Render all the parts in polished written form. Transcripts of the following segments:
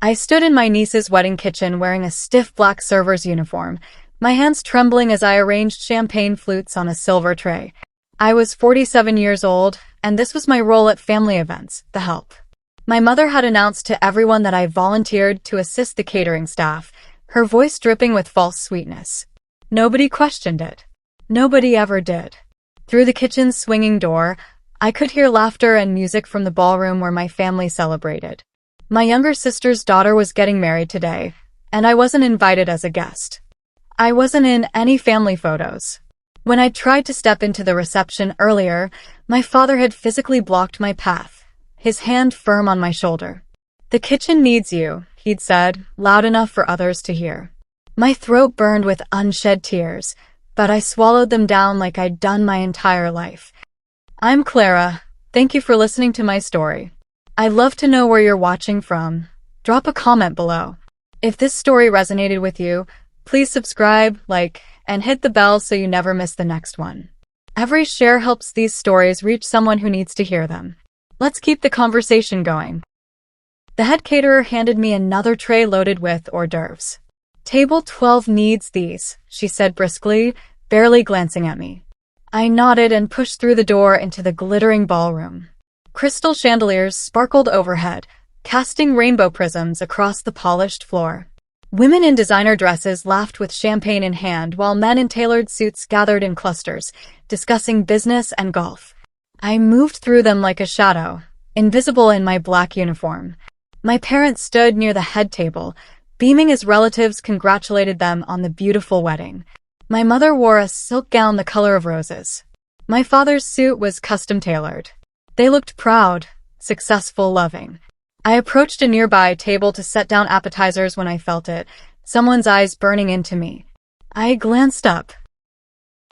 I stood in my niece's wedding kitchen wearing a stiff black server's uniform, my hands trembling as I arranged champagne flutes on a silver tray. I was 47 years old, and this was my role at family events, the help. My mother had announced to everyone that I volunteered to assist the catering staff, her voice dripping with false sweetness. Nobody questioned it. Nobody ever did. Through the kitchen's swinging door, I could hear laughter and music from the ballroom where my family celebrated. My younger sister's daughter was getting married today, and I wasn't invited as a guest. I wasn't in any family photos. When I tried to step into the reception earlier, my father had physically blocked my path, his hand firm on my shoulder. "The kitchen needs you," he'd said, loud enough for others to hear. My throat burned with unshed tears, but I swallowed them down like I'd done my entire life. I'm Clara. Thank you for listening to my story. I'd love to know where you're watching from. Drop a comment below. If this story resonated with you, please subscribe, like, and hit the bell so you never miss the next one. Every share helps these stories reach someone who needs to hear them. Let's keep the conversation going. The head caterer handed me another tray loaded with hors d'oeuvres. "Table 12 needs these," she said briskly, barely glancing at me. I nodded and pushed through the door into the glittering ballroom. Crystal chandeliers sparkled overhead, casting rainbow prisms across the polished floor. Women in designer dresses laughed with champagne in hand while men in tailored suits gathered in clusters, discussing business and golf. I moved through them like a shadow, invisible in my black uniform. My parents stood near the head table, beaming as relatives congratulated them on the beautiful wedding. My mother wore a silk gown the color of roses. My father's suit was custom-tailored. They looked proud, successful, loving. I approached a nearby table to set down appetizers when I felt it, someone's eyes burning into me. I glanced up.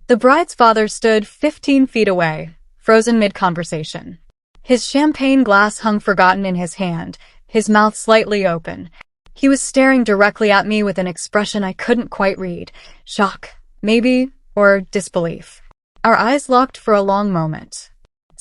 The bride's father stood 15 feet away, frozen mid-conversation. His champagne glass hung forgotten in his hand, his mouth slightly open. He was staring directly at me with an expression I couldn't quite read. Shock, maybe, or disbelief. Our eyes locked for a long moment.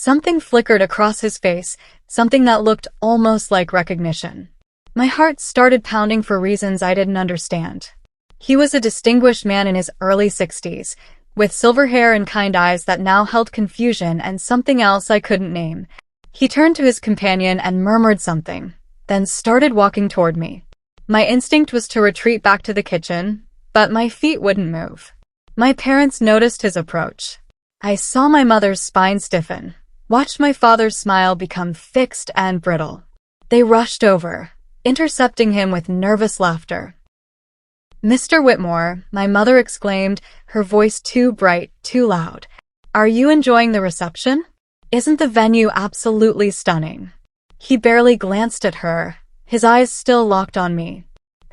Something flickered across his face, something that looked almost like recognition. My heart started pounding for reasons I didn't understand. He was a distinguished man in his early 60s, with silver hair and kind eyes that now held confusion and something else I couldn't name. He turned to his companion and murmured something, then started walking toward me. My instinct was to retreat back to the kitchen, but my feet wouldn't move. My parents noticed his approach. I saw my mother's spine stiffen, watched my father's smile become fixed and brittle. They rushed over, intercepting him with nervous laughter. "Mr. Whitmore," my mother exclaimed, her voice too bright, too loud. "Are you enjoying the reception? Isn't the venue absolutely stunning?" He barely glanced at her, his eyes still locked on me.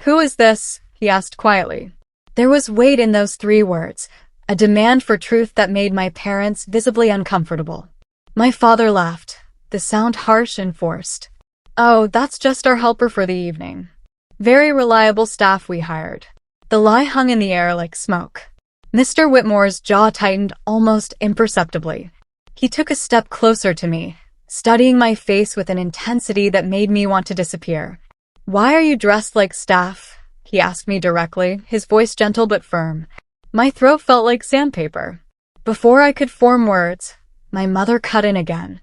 "Who is this?" he asked quietly. There was weight in those 3 words, a demand for truth that made my parents visibly uncomfortable. My father laughed, the sound harsh and forced. "Oh, that's just our helper for the evening. Very reliable staff we hired." The lie hung in the air like smoke. Mr. Whitmore's jaw tightened almost imperceptibly. He took a step closer to me, studying my face with an intensity that made me want to disappear. "Why are you dressed like staff?" he asked me directly, his voice gentle but firm. My throat felt like sandpaper. Before I could form words, my mother cut in again.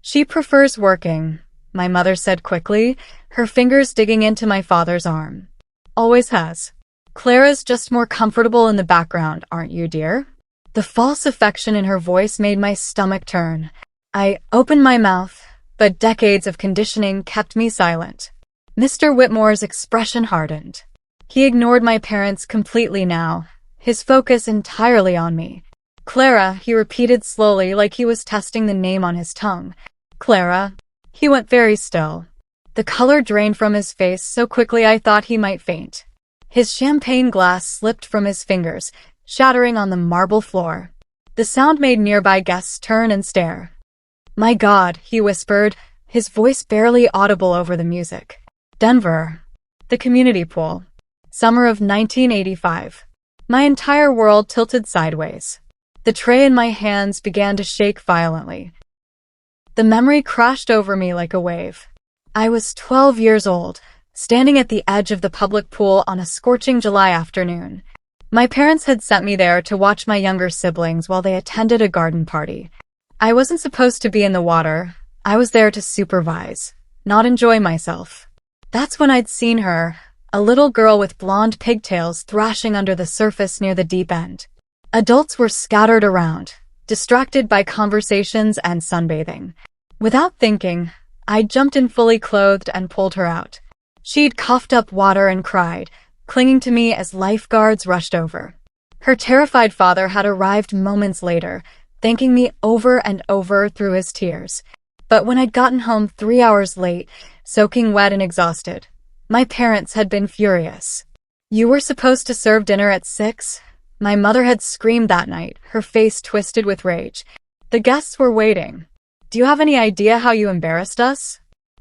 "She prefers working," my mother said quickly, her fingers digging into my father's arm. "Always has. Clara's just more comfortable in the background, aren't you, dear?" The false affection in her voice made my stomach turn. I opened my mouth, but decades of conditioning kept me silent. Mr. Whitmore's expression hardened. He ignored my parents completely now, his focus entirely on me. "Clara," he repeated slowly like he was testing the name on his tongue. "Clara." He went very still. The color drained from his face so quickly I thought he might faint. His champagne glass slipped from his fingers, shattering on the marble floor. The sound made nearby guests turn and stare. "My God," he whispered, his voice barely audible over the music. Denver. The community pool. Summer of 1985. My entire world tilted sideways. The tray in my hands began to shake violently. The memory crashed over me like a wave. I was 12 years old, standing at the edge of the public pool on a scorching July afternoon. My parents had sent me there to watch my younger siblings while they attended a garden party. I wasn't supposed to be in the water. I was there to supervise, not enjoy myself. That's when I'd seen her, a little girl with blonde pigtails thrashing under the surface near the deep end. Adults were scattered around, distracted by conversations and sunbathing. Without thinking, I jumped in fully clothed and pulled her out. She'd coughed up water and cried, clinging to me as lifeguards rushed over. Her terrified father had arrived moments later, thanking me over and over through his tears. But when I'd gotten home 3 hours late, soaking wet and exhausted, my parents had been furious. "You were supposed to serve dinner at 6? My mother had screamed that night, her face twisted with rage. "The guests were waiting. Do you have any idea how you embarrassed us?"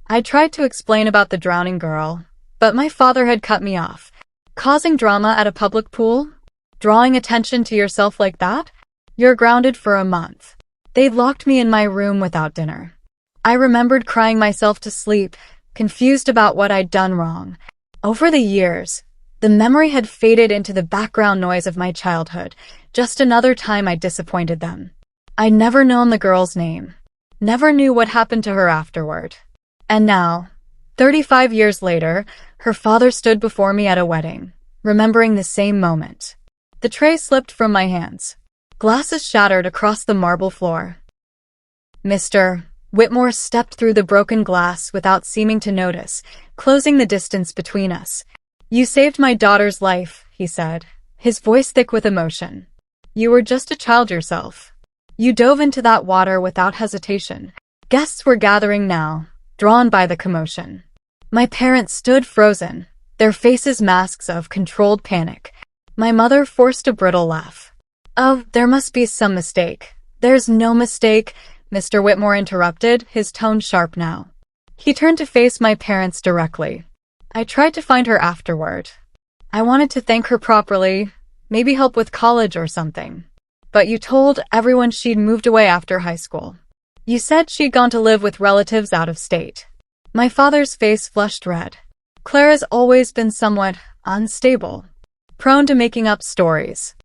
I tried to explain about the drowning girl, but my father had cut me off. "Causing drama at a public pool? Drawing attention to yourself like that? You're grounded for a month." They'd locked me in my room without dinner. I remembered crying myself to sleep, confused about what I'd done wrong. Over the years, the memory had faded into the background noise of my childhood, just another time I disappointed them. I'd never known the girl's name, never knew what happened to her afterward. And now, 35 years later, her father stood before me at a wedding, remembering the same moment. The tray slipped from my hands. Glasses shattered across the marble floor. Mr. Whitmore stepped through the broken glass without seeming to notice, closing the distance between us. "You saved my daughter's life," he said, his voice thick with emotion. "You were just a child yourself. You dove into that water without hesitation." Guests were gathering now, drawn by the commotion. My parents stood frozen, their faces masks of controlled panic. My mother forced a brittle laugh. "Oh, there must be some mistake." "There's no mistake," Mr. Whitmore interrupted, his tone sharp now. He turned to face my parents directly. "I tried to find her afterward. I wanted to thank her properly, maybe help with college or something. But you told everyone she'd moved away after high school. You said she'd gone to live with relatives out of state." My father's face flushed red. "Clara's always been somewhat unstable, prone to making up stories."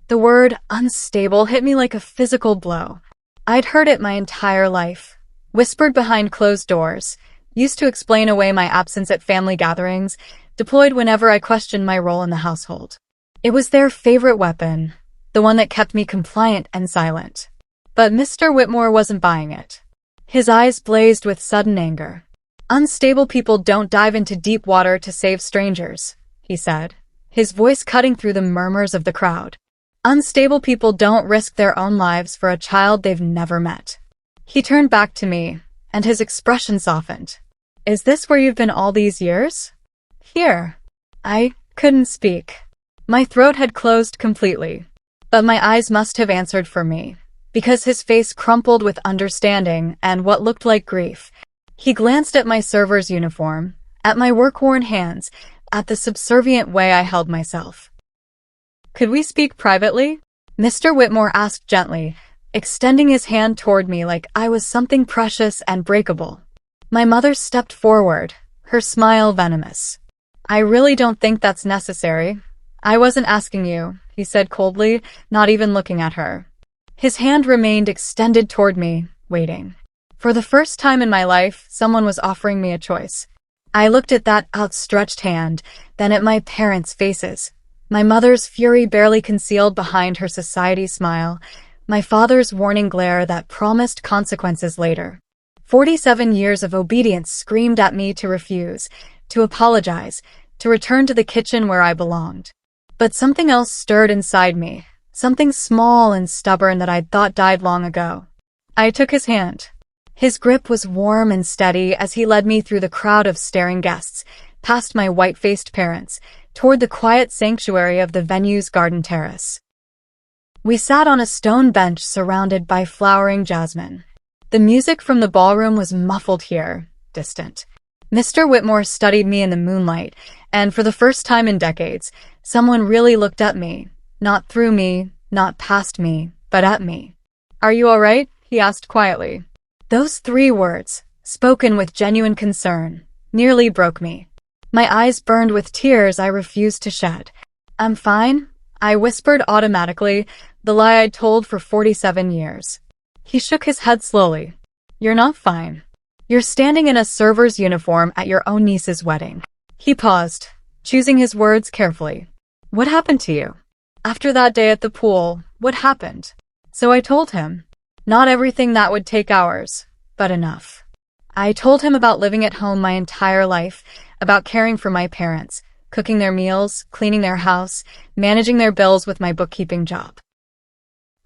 The word unstable hit me like a physical blow. I'd heard it my entire life, whispered behind closed doors, used to explain away my absence at family gatherings, deployed whenever I questioned my role in the household. It was their favorite weapon, the one that kept me compliant and silent. But Mr. Whitmore wasn't buying it. His eyes blazed with sudden anger. "Unstable people don't dive into deep water to save strangers," he said, his voice cutting through the murmurs of the crowd. "Unstable people don't risk their own lives for a child they've never met." He turned back to me, and his expression softened. "Is this where you've been all these years?" "Here." I couldn't speak. My throat had closed completely. But my eyes must have answered for me, because his face crumpled with understanding and what looked like grief. He glanced at my server's uniform, at my work-worn hands, at the subservient way I held myself. "Could we speak privately?" Mr. Whitmore asked gently, extending his hand toward me like I was something precious and breakable. My mother stepped forward, her smile venomous. "I really don't think that's necessary. I wasn't asking you," he said coldly, not even looking at her. His hand remained extended toward me, waiting. For the first time in my life, someone was offering me a choice. I looked at that outstretched hand, then at my parents' faces. My mother's fury barely concealed behind her society smile, my father's warning glare that promised consequences later. 47 years of obedience screamed at me to refuse, to apologize, to return to the kitchen where I belonged. But something else stirred inside me, something small and stubborn that I'd thought died long ago. I took his hand. His grip was warm and steady as he led me through the crowd of staring guests, past my white-faced parents, toward the quiet sanctuary of the venue's garden terrace. We sat on a stone bench surrounded by flowering jasmine. The music from the ballroom was muffled here, distant. Mr. Whitmore studied me in the moonlight, and for the first time in decades, someone really looked at me, not through me, not past me, but at me. "Are you all right?" he asked quietly. Those 3 words, spoken with genuine concern, nearly broke me. My eyes burned with tears I refused to shed. "I'm fine," I whispered automatically, the lie I'd told for 47 years. He shook his head slowly. "You're not fine. You're standing in a server's uniform at your own niece's wedding." He paused, choosing his words carefully. "What happened to you? After that day at the pool, what happened?" So I told him. Not everything that would take hours, but enough. I told him about living at home my entire life, about caring for my parents, cooking their meals, cleaning their house, managing their bills with my bookkeeping job.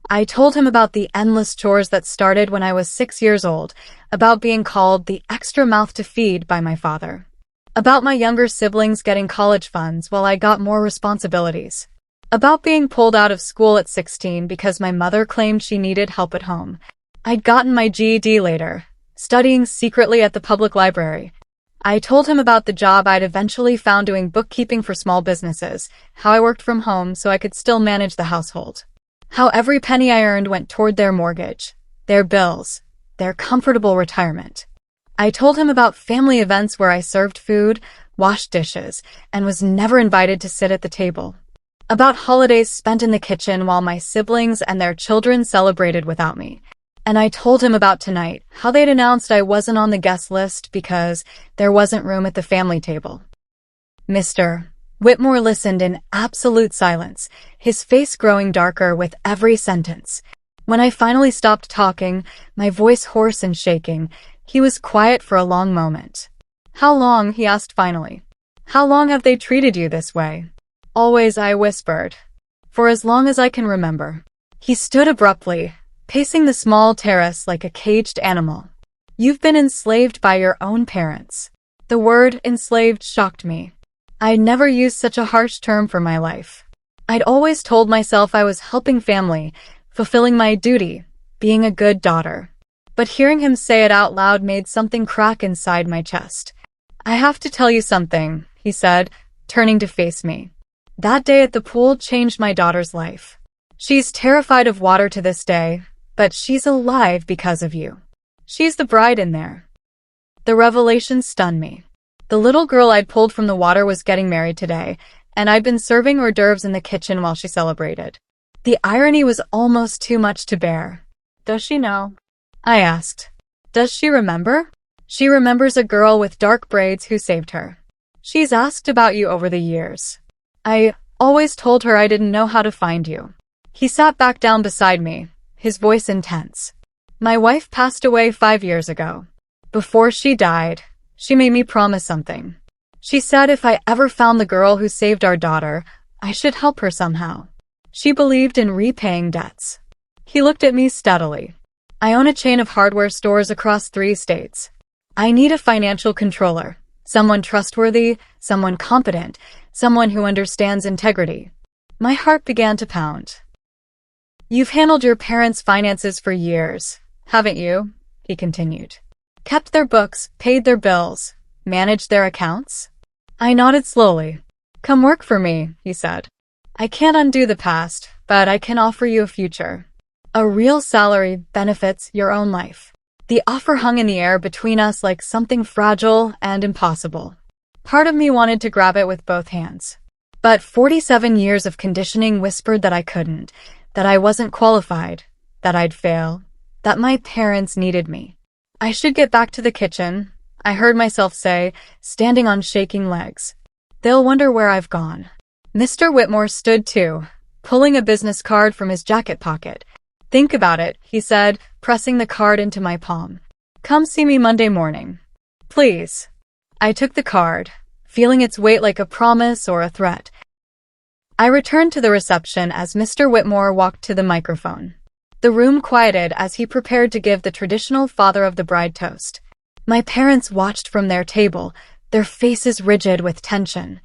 I told him about the endless chores that started when I was 6 years old, about being called the extra mouth to feed by my father, about my younger siblings getting college funds while I got more responsibilities, about being pulled out of school at 16 because my mother claimed she needed help at home. I'd gotten my GED later, studying secretly at the public library. I told him about the job I'd eventually found doing bookkeeping for small businesses, how I worked from home so I could still manage the household, how every penny I earned went toward their mortgage, their bills, their comfortable retirement. I told him about family events where I served food, washed dishes, and was never invited to sit at the table, about holidays spent in the kitchen while my siblings and their children celebrated without me. And I told him about tonight, how they'd announced I wasn't on the guest list because there wasn't room at the family table. Mr. Whitmore listened in absolute silence, his face growing darker with every sentence. When I finally stopped talking, my voice hoarse and shaking, he was quiet for a long moment. "How long?" he asked finally. "How long have they treated you this way?" "Always," I whispered. "For as long as I can remember." He stood abruptly, pacing the small terrace like a caged animal. "You've been enslaved by your own parents." The word enslaved shocked me. I'd never used such a harsh term for my life. I'd always told myself I was helping family, fulfilling my duty, being a good daughter. But hearing him say it out loud made something crack inside my chest. "I have to tell you something," he said, turning to face me. "That day at the pool changed my daughter's life. She's terrified of water to this day, but she's alive because of you. She's the bride in there." The revelation stunned me. The little girl I'd pulled from the water was getting married today, and I'd been serving hors d'oeuvres in the kitchen while she celebrated. The irony was almost too much to bear. "Does she know?" I asked. "Does she remember?" "She remembers a girl with dark braids who saved her. She's asked about you over the years. I always told her I didn't know how to find you." He sat back down beside me, his voice intense. "My wife passed away 5 years ago. Before she died, she made me promise something. She said if I ever found the girl who saved our daughter, I should help her somehow. She believed in repaying debts." He looked at me steadily. "I own a chain of hardware stores across 3 states. I need a financial controller, someone trustworthy, someone competent, someone who understands integrity." My heart began to pound. "You've handled your parents' finances for years, haven't you?" he continued. "Kept their books, paid their bills, managed their accounts?" I nodded slowly. "Come work for me," he said. "I can't undo the past, but I can offer you a future. A real salary, benefits, your own life." The offer hung in the air between us like something fragile and impossible. Part of me wanted to grab it with both hands. But 47 years of conditioning whispered that I couldn't, that I wasn't qualified, that I'd fail, that my parents needed me. "I should get back to the kitchen," I heard myself say, standing on shaking legs. "They'll wonder where I've gone." Mr. Whitmore stood too, pulling a business card from his jacket pocket. "Think about it," he said, pressing the card into my palm. "Come see me Monday morning. Please." I took the card, feeling its weight like a promise or a threat. I returned to the reception as Mr. Whitmore walked to the microphone. The room quieted as he prepared to give the traditional father of the bride toast. My parents watched from their table, their faces rigid with tension.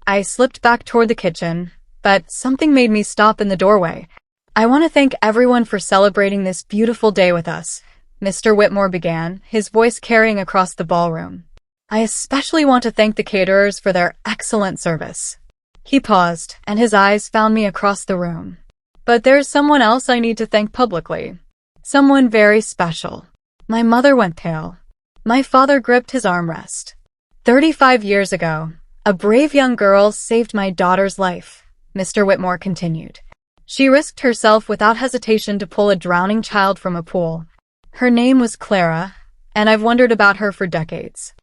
I slipped back toward the kitchen, but something made me stop in the doorway. "I want to thank everyone for celebrating this beautiful day with us," Mr. Whitmore began, his voice carrying across the ballroom. "I especially want to thank the caterers for their excellent service." He paused, and his eyes found me across the room. "But there's someone else I need to thank publicly. Someone very special." My mother went pale. My father gripped his armrest. 35 years ago, A brave young girl saved my daughter's life, Mr. Whitmore continued. She risked herself without hesitation to pull a drowning child from a pool. Her name was Clara, and I've wondered about her for decades.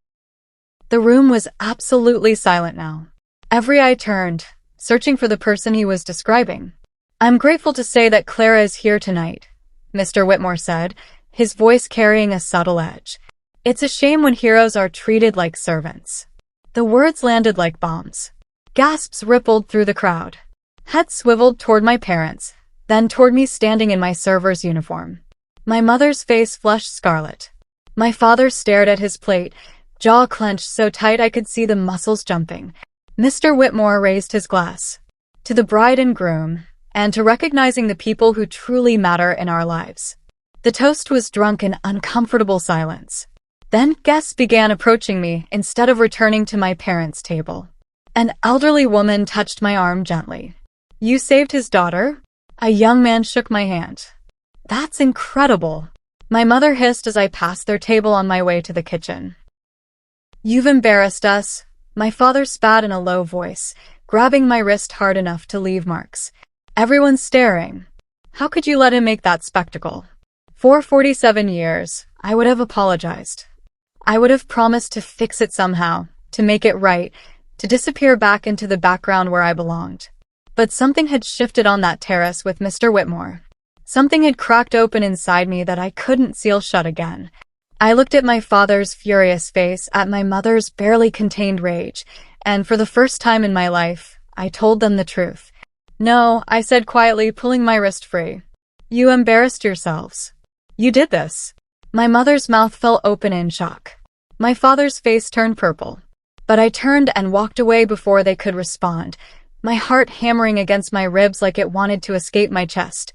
The room was absolutely silent now. Every eye turned, searching for the person he was describing. I'm grateful to say that Clara is here tonight, Mr. Whitmore said, his voice carrying a subtle edge. It's a shame when heroes are treated like servants. The words landed like bombs. Gasps rippled through the crowd. Heads swiveled toward my parents, then toward me standing in my server's uniform. My mother's face flushed scarlet. My father stared at his plate, jaw clenched so tight I could see the muscles jumping. Mr. Whitmore raised his glass. To the bride and groom, and to recognizing the people who truly matter in our lives. The toast was drunk in uncomfortable silence. Then guests began approaching me instead of returning to my parents' table. An elderly woman touched my arm gently. You saved his daughter? A young man shook my hand. That's incredible. My mother hissed as I passed their table on my way to the kitchen. You've embarrassed us, my father spat in a low voice, grabbing my wrist hard enough to leave marks. Everyone's staring. How could you let him make that spectacle? For 47 years, I would have apologized. I would have promised to fix it somehow, to make it right, to disappear back into the background where I belonged. But something had shifted on that terrace with Mr. Whitmore. Something had cracked open inside me that I couldn't seal shut again. I looked at my father's furious face, at my mother's barely contained rage, and for the first time in my life, I told them the truth. No, I said quietly, pulling my wrist free. You embarrassed yourselves. You did this. My mother's mouth fell open in shock. My father's face turned purple. But I turned and walked away before they could respond, my heart hammering against my ribs like it wanted to escape my chest.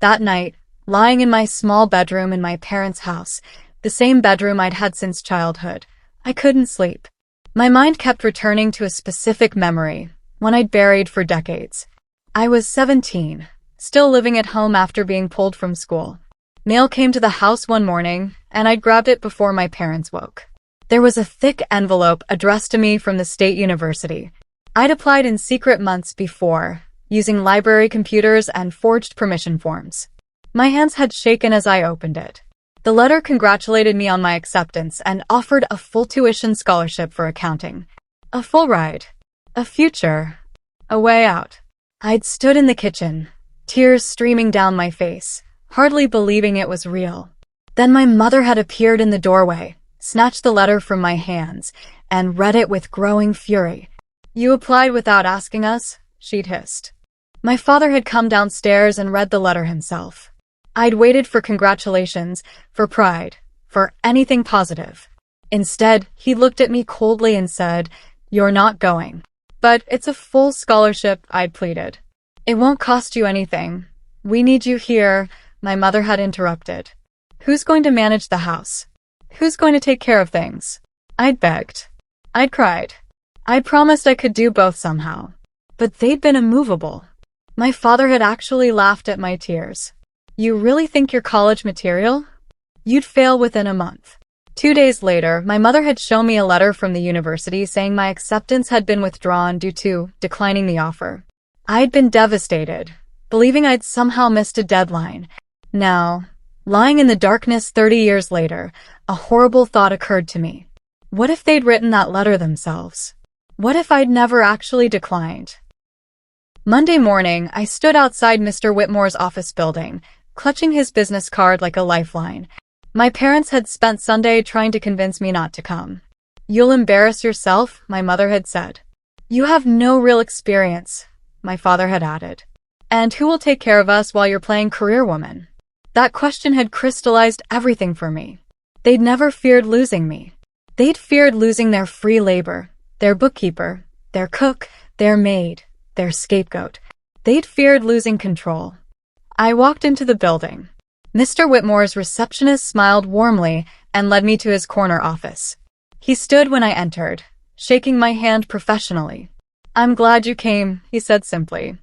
That night, lying in my small bedroom in my parents' house, the same bedroom I'd had since childhood, I couldn't sleep. My mind kept returning to a specific memory, one I'd buried for decades. I was 17, still living at home after being pulled from school. Mail came to the house one morning, and I'd grabbed it before my parents woke. There was a thick envelope addressed to me from the state university. I'd applied in secret months before, using library computers and forged permission forms. My hands had shaken as I opened it. The letter congratulated me on my acceptance and offered a full tuition scholarship for accounting. A full ride. A future. A way out. I'd stood in the kitchen, tears streaming down my face, hardly believing it was real. Then my mother had appeared in the doorway, snatched the letter from my hands, and read it with growing fury. You applied without asking us, she'd hissed. My father had come downstairs and read the letter himself. I'd waited for congratulations, for pride, for anything positive. Instead, he looked at me coldly and said, You're not going. But it's a full scholarship, I'd pleaded. It won't cost you anything. We need you here, my mother had interrupted. Who's going to manage the house? Who's going to take care of things? I'd begged. I'd cried. I'd promised I could do both somehow. But they'd been immovable. My father had actually laughed at my tears. You really think you're college material? You'd fail within a month. 2 days later, my mother had shown me a letter from the university saying my acceptance had been withdrawn due to declining the offer. I'd been devastated, believing I'd somehow missed a deadline. Now, lying in the darkness 30 years later, a horrible thought occurred to me. What if they'd written that letter themselves? What if I'd never actually declined? Monday morning, I stood outside Mr. Whitmore's office building, clutching his business card like a lifeline. My parents had spent Sunday trying to convince me not to come. You'll embarrass yourself, my mother had said. You have no real experience, my father had added. And who will take care of us while you're playing career woman? That question had crystallized everything for me. They'd never feared losing me. They'd feared losing their free labor, their bookkeeper, their cook, their maid, their scapegoat. They'd feared losing control. I walked into the building. Mr. Whitmore's receptionist smiled warmly and led me to his corner office. He stood when I entered, shaking my hand professionally. I'm glad you came, he said simply.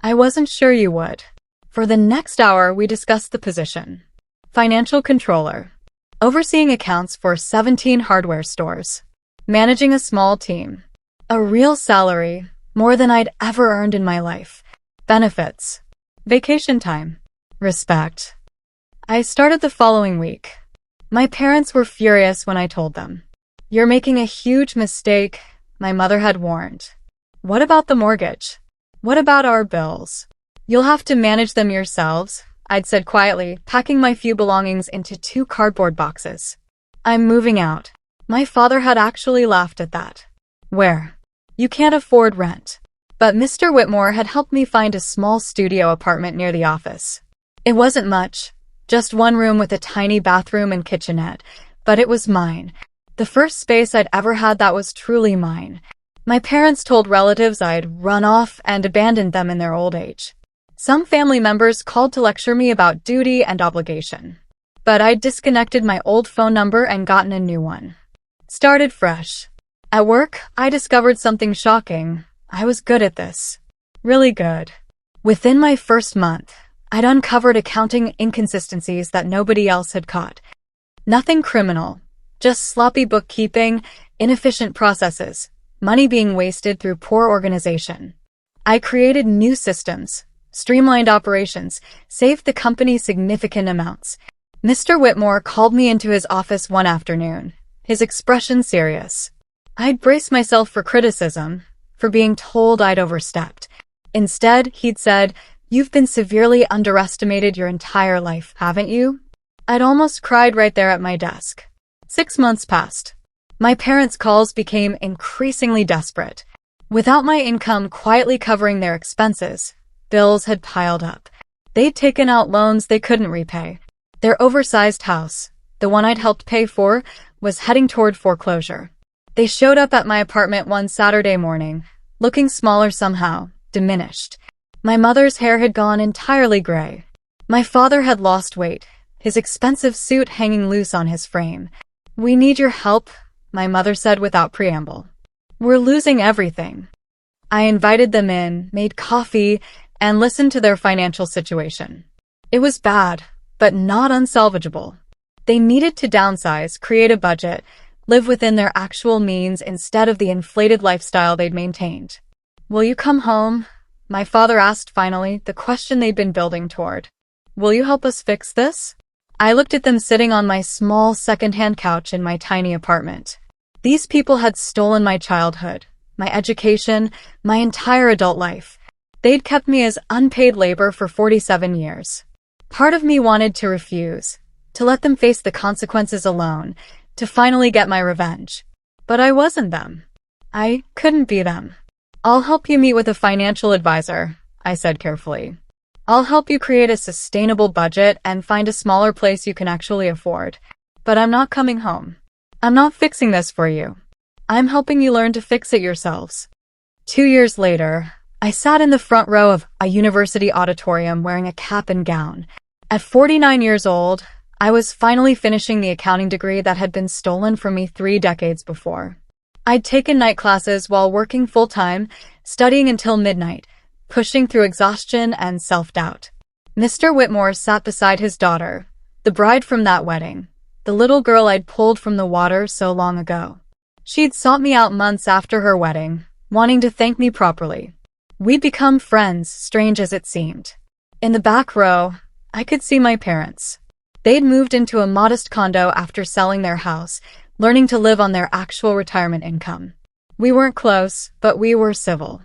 I wasn't sure you would. For the next hour, we discussed the position. Financial controller. Overseeing accounts for 17 hardware stores. Managing a small team. A real salary, more than I'd ever earned in my life. Benefits. Vacation time. Respect. I started the following week. My parents were furious when I told them. "You're making a huge mistake," my mother had warned. "What about the mortgage? What about our bills? You'll have to manage them yourselves," I'd said quietly, packing my few belongings into 2 cardboard boxes. "I'm moving out." My father had actually laughed at that. "Where? You can't afford rent." But Mr. Whitmore had helped me find a small studio apartment near the office. It wasn't much, just 1 room with a tiny bathroom and kitchenette, but it was mine. The first space I'd ever had that was truly mine. My parents told relatives I'd run off and abandoned them in their old age. Some family members called to lecture me about duty and obligation. But I'd disconnected my old phone number and gotten a new one. Started fresh. At work, I discovered something shocking. I was good at this. Really good. Within my first month, I'd uncovered accounting inconsistencies that nobody else had caught. Nothing criminal, just sloppy bookkeeping, inefficient processes, money being wasted through poor organization. I created new systems, streamlined operations, saved the company significant amounts. Mr. Whitmore called me into his office one afternoon, his expression serious. I'd braced myself for criticism, for being told I'd overstepped. Instead, he'd said, "You've been severely underestimated your entire life, haven't you?" I'd almost cried right there at my desk. 6 months passed. My parents' calls became increasingly desperate. Without my income quietly covering their expenses, bills had piled up. They'd taken out loans they couldn't repay. Their oversized house, the one I'd helped pay for, was heading toward foreclosure. They showed up at my apartment one Saturday morning, looking smaller somehow, diminished. My mother's hair had gone entirely gray. My father had lost weight, his expensive suit hanging loose on his frame. "We need your help," my mother said without preamble. "We're losing everything." I invited them in, made coffee, and listened to their financial situation. It was bad, but not unsalvageable. They needed to downsize, create a budget, live within their actual means instead of the inflated lifestyle they'd maintained. "Will you come home?" my father asked finally, the question they'd been building toward. "Will you help us fix this?" I looked at them sitting on my small second-hand couch in my tiny apartment. These people had stolen my childhood, my education, my entire adult life. They'd kept me as unpaid labor for 47 years. Part of me wanted to refuse, to let them face the consequences alone, to finally get my revenge. But I wasn't them. I couldn't be them. "I'll help you meet with a financial advisor," I said carefully. "I'll help you create a sustainable budget and find a smaller place you can actually afford. But I'm not coming home. I'm not fixing this for you. I'm helping you learn to fix it yourselves." 2 years later, I sat in the front row of a university auditorium wearing a cap and gown. At 49 years old, I was finally finishing the accounting degree that had been stolen from me 3 decades before. I'd taken night classes while working full-time, studying until midnight, pushing through exhaustion and self-doubt. Mr. Whitmore sat beside his daughter, the bride from that wedding, the little girl I'd pulled from the water so long ago. She'd sought me out months after her wedding, wanting to thank me properly. We'd become friends, strange as it seemed. In the back row, I could see my parents. They'd moved into a modest condo after selling their house, learning to live on their actual retirement income. We weren't close, but we were civil.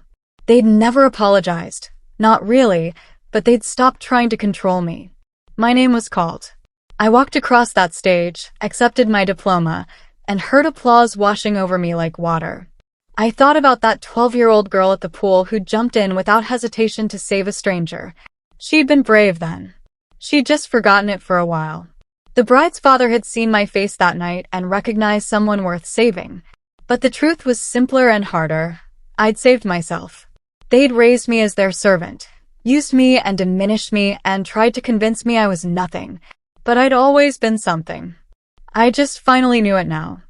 They'd never apologized. Not really, but they'd stopped trying to control me. My name was called. I walked across that stage, accepted my diploma, and heard applause washing over me like water. I thought about that 12-year-old girl at the pool who jumped in without hesitation to save a stranger. She'd been brave then. She'd just forgotten it for a while. The bride's father had seen my face that night and recognized someone worth saving. But the truth was simpler and harder. I'd saved myself. They'd raised me as their servant, used me and diminished me and tried to convince me I was nothing. But I'd always been something. I just finally knew it now.